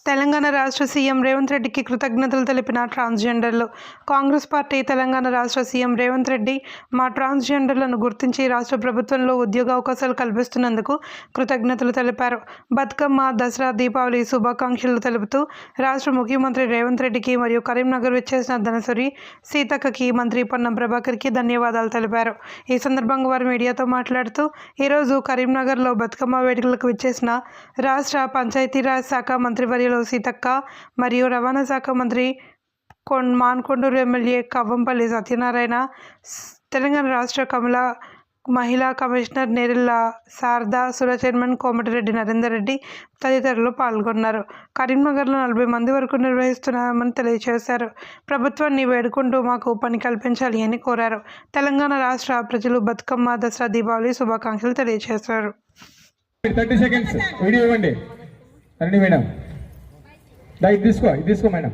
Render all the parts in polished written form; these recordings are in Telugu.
తెలంగాణ రాష్ట్ర సీఎం రేవంత్ రెడ్డికి కృతజ్ఞతలు తెలిపిన ట్రాన్స్జెండర్లు. కాంగ్రెస్ పార్టీ తెలంగాణ రాష్ట్ర సీఎం రేవంత్ రెడ్డి మా ట్రాన్స్జెండర్లను గుర్తించి రాష్ట్ర ప్రభుత్వంలో ఉద్యోగ అవకాశాలు కల్పిస్తున్నందుకు కృతజ్ఞతలు తెలిపారు. బతుకమ్మ, దసరా, దీపావళి శుభాకాంక్షలు తెలుపుతూ రాష్ట్ర ముఖ్యమంత్రి రేవంత్ రెడ్డికి మరియు కరీంనగర్ విచ్చేసిన ధనసురి సీతక్కకి, మంత్రి పొన్నం ప్రభాకర్కి ధన్యవాదాలు తెలిపారు. ఈ సందర్భంగా వారు మీడియాతో మాట్లాడుతూ ఈరోజు కరీంనగర్లో బతుకమ్మ వేడుకలకు విచ్చేసిన రాష్ట్ర పంచాయతీరాజ్ శాఖ మంత్రివర్యులు సీతక్క మరియు రవాణా శాఖ మంత్రి మాన్కొండూరు ఎమ్మెల్యే కవ్వంపల్లి సత్యనారాయణ, తెలంగాణ రాష్ట్ర మహిళా కమిషనర్ నేరెళ్ల శారద, సుర చైర్మన్ కోమటిరెడ్డి నరేందర్ రెడ్డి తదితరులు పాల్గొన్నారు. కరీంనగర్లో 40 మంది వరకు నిర్వహిస్తున్నామని తెలియజేశారు. ప్రభుత్వాన్ని వేడుకుంటూ మాకు పని కల్పించాలి అని కోరారు. తెలంగాణ రాష్ట్ర ప్రజలు బతుకమ్మ, దసరా, దీపావళి శుభాకాంక్షలు తెలియజేశారు. 30 seconds వీడియో ఇవ్వండి. రండి మేడం, ఇది తీసుకో మేడం.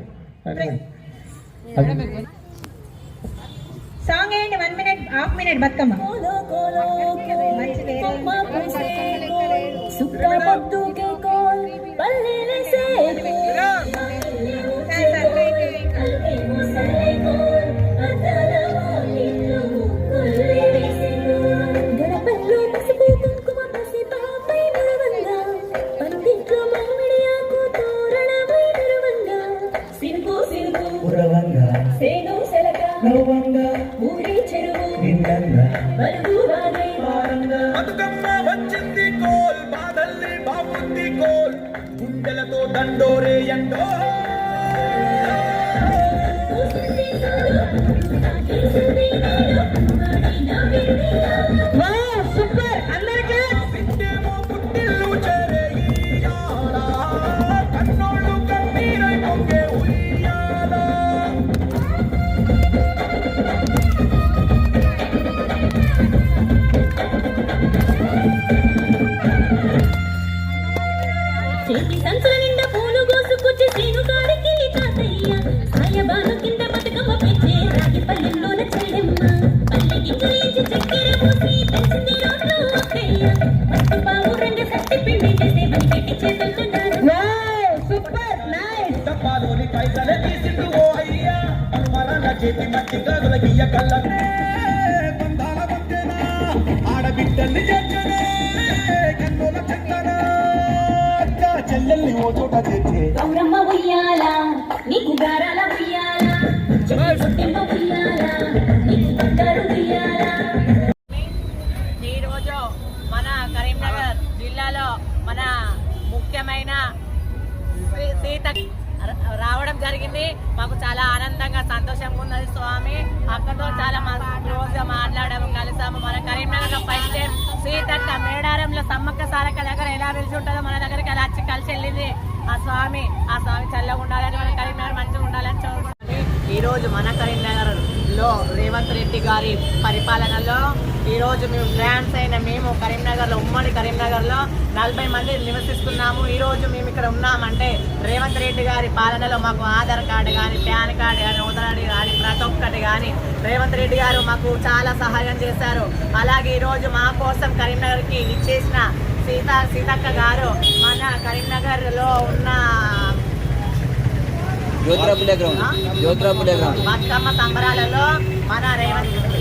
సాంగ్ ఏంటి? 1 minute, ½ minute బతుకమ్మ. బతుకమ్మ వచ్చింది కోల్, బాధల్ని బాగుంది కోల్, గుండెలతో దండోరే ఎండో. సూపర్, అందరికీ పిండేమో పుట్టిల్లు చేరే ఈయాల, కన్నోళ్ళు కన్నీరై పొంగే ఉయ్యాల. చేతి సంచుల నిండా పూలు కోసుకొచ్చి శ్రీను కాడికి తాతయ్య, సాయబాను కింద బతుకమ్మ పెంచే రాగి పల్లెల్లోన చెల్లెమ్మ, పల్లెకి చెల్లించి చక్కెర పోసి పెంచింది రోడ్లు అక్కయ్య, పట్టు బావు రంగ సత్తి పిండి చేసే బలిపెట్టి చేతులున్నారు. Super, nice. డబ్బాలోని పైసలే తీసిండు ఓ అయ్యా, అనుమానాల చేతి మట్టి గాజుల గియ్య కళ్ళనే బంధాల మధ్యన ఆడబిడ్డల్ని చేర్చనే కన్నుల చక్కన చెల్లెల్ని ఓ చోట తెచ్చే గౌరమ్మ ఉయ్యాల, నీకు గారాల ఉయ్యాల, చెట్టెమ్మ ఉయ్యాల, నీకు బంగారు ఉయ్యాల. ఈరోజు మన కరీంనగర్ జిల్లాలో మన ముఖ్యమైన సీత రావడం జరిగింది. మాకు చాలా ఆనందంగా, సంతోషంగా ఉన్నది. స్వామి అక్కతో చాలా రోజుగా మాట్లాడాము, కలిసాము. మన కరీంనగర్లో ఫస్ట్ టైం సీతక్క మేడారంలో సమ్మక్క సారక్క దగ్గర ఎలా పిలిచి ఉంటుందో మన దగ్గరికి అలా వచ్చి కలిసి వెళ్ళింది. ఆ స్వామి చల్లగా ఉండాలని, మన కరీంనగర్ మంచిగా ఉండాలని చూడాలి. ఈరోజు మన కరీంనగర్లో రేవంత్ రెడ్డి గారి పరిపాలనలో ఈరోజు మేము కరీంనగర్లో, ఉమ్మడి కరీంనగర్లో 40 మంది నివసిస్తున్నాము. ఈరోజు మేము ఇక్కడ ఉన్నామంటే రేవంత్ రెడ్డి గారి పాలనలో మాకు ఆధార్ కార్డు కానీ, పాన్ కార్డు కానీ, ఓటర్ కానీ ప్రతి ఒక్కటి కానీ రేవంత్ రెడ్డి గారు మాకు చాలా సహాయం చేశారు. అలాగే ఈరోజు మా కోసం కరీంనగర్కి ఇచ్చేసిన సీతక్క గారు మన కరీంనగర్లో ఉన్న బతుకమ్మ సంబరాలలో మన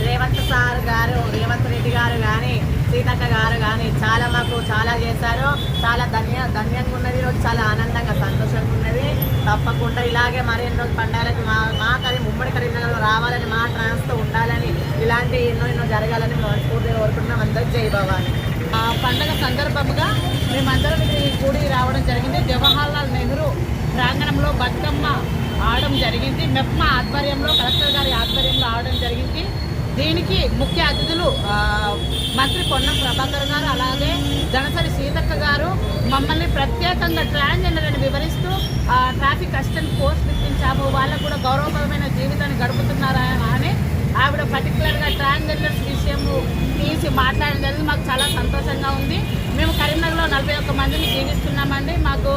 రేవంత్ సార్ గారు, రేవంత్ రెడ్డి గారు కానీ, సీతక్క గారు కానీ మాకు చాలా చేశారు. చాలా ధన్యంగా ఉన్నది. ఈరోజు చాలా ఆనందంగా, సంతోషంగా ఉన్నది. తప్పకుండా ఇలాగే మరెన్నో పండుగలకు మా ఉమ్మడి కరీంనగర్లో రావాలని, మా ట్రాన్స్తో ఉండాలని, ఇలాంటి ఎన్నో జరగాలని మనస్ఫూర్తిగా కోరుకుంటున్నాం. అందరూ జై భవాని. పండుగ సందర్భంగా మేమందరం ఈ కూడి రావడం జరిగింది. జవహర్లాల్ నెహ్రూ ప్రాంగణంలో బతుకమ్మ ఆడడం జరిగింది. మెప్మా ఆధ్వర్యంలో, కలెక్టర్ గారి ఆధ్వర్యంలో ఆడడం జరిగింది. దీనికి ముఖ్య అతిథులు మంత్రి పొన్నం ప్రభాకర్ గారు, అలాగే ధనసరి సీతక్క గారు మమ్మల్ని ప్రత్యేకంగా ట్రాన్స్జెండర్ అని వివరిస్తూ ట్రాఫిక్ అసిస్టెంట్ పోస్ట్ ఇప్పించాము. వాళ్ళకు కూడా గౌరవపరమైన జీవితాన్ని గడుపుతున్నారా అని ఆవిడ పర్టికులర్గా ట్రాన్స్జెండర్స్ విషయము తీసి మాట్లాడడం జరిగింది. మాకు చాలా సంతోషంగా ఉంది. మేము కరీంనగర్లో 41 మందిని జీవిస్తున్నామండి. మాకు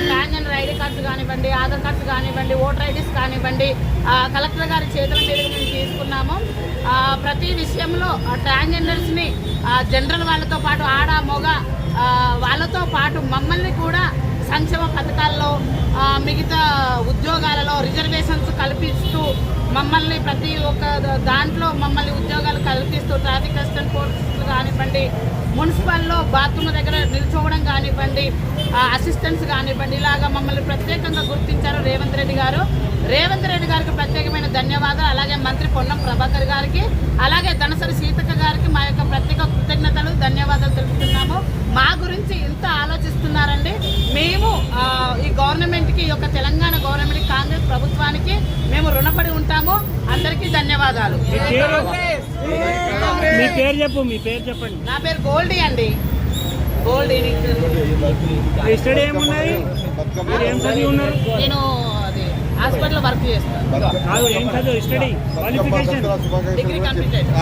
ట్రాన్స్జెండర్ ఐడి కార్డ్స్ కానివ్వండి, ఆధార్ కార్డ్స్ కానివ్వండి, ఓటర్ ఐడీస్ కానివ్వండి, కలెక్టర్ గారి చేతుల మీదుగా మేము తీసుకున్నాము. ప్రతి విషయంలో ట్రాన్స్జెండర్స్ని జనరల్ వాళ్ళతో పాటు ఆడ, మొగ వాళ్ళతో పాటు మమ్మల్ని కూడా సంక్షేమ పథకాల్లో మిగతా ఉద్యోగాలలో రిజర్వేషన్స్ కల్పిస్తూ మమ్మల్ని ప్రతి ఒక్క దాంట్లో మమ్మల్ని ఉద్యోగాలు కల్పిస్తూ ట్రాఫిక్ అసిస్టెంట్ పోస్టులు కానివ్వండి, మున్సిపల్లో బాత్రూమ్ దగ్గర నిల్చోవడం కానివ్వండి, అసిస్టెంట్స్ కానివ్వండి, ఇలాగా మమ్మల్ని ప్రత్యేకంగా గుర్తించారు రేవంత్ రెడ్డి గారు. రేవంత్ రెడ్డి గారికి ప్రత్యేకమైన ధన్యవాదాలు. అలాగే మంత్రి పొన్నం ప్రభాకర్ గారికి, అలాగే ధనసరి సీతక్క గారికి మా యొక్క ప్రత్యేక కృతజ్ఞతలు, ధన్యవాదాలు తెలుపుతున్నాము. మా గురించి ఇంత ఆలోచిస్తున్నారండి. మేము ఈ గవర్నమెంట్కి, ఈ యొక్క తెలంగాణ గవర్నమెంట్కి, కాంగ్రెస్ ప్రభుత్వానికి మేము రుణపడి ఉంటాము. అందరికీ ధన్యవాదాలు. మీ పేరు చెప్పు, మీ పేరు చెప్పండి. నా పేరు గోల్డీ అండి. గోల్డీ. స్టడీ ఏమున్నది? మీరు ఏం చదివి ఉన్నారు? నేను అది హాస్పిటల్లో వర్క్ చేస్తాను. ఏం చదువు? Study qualification? డిగ్రీ కంప్లీట్ అయింది.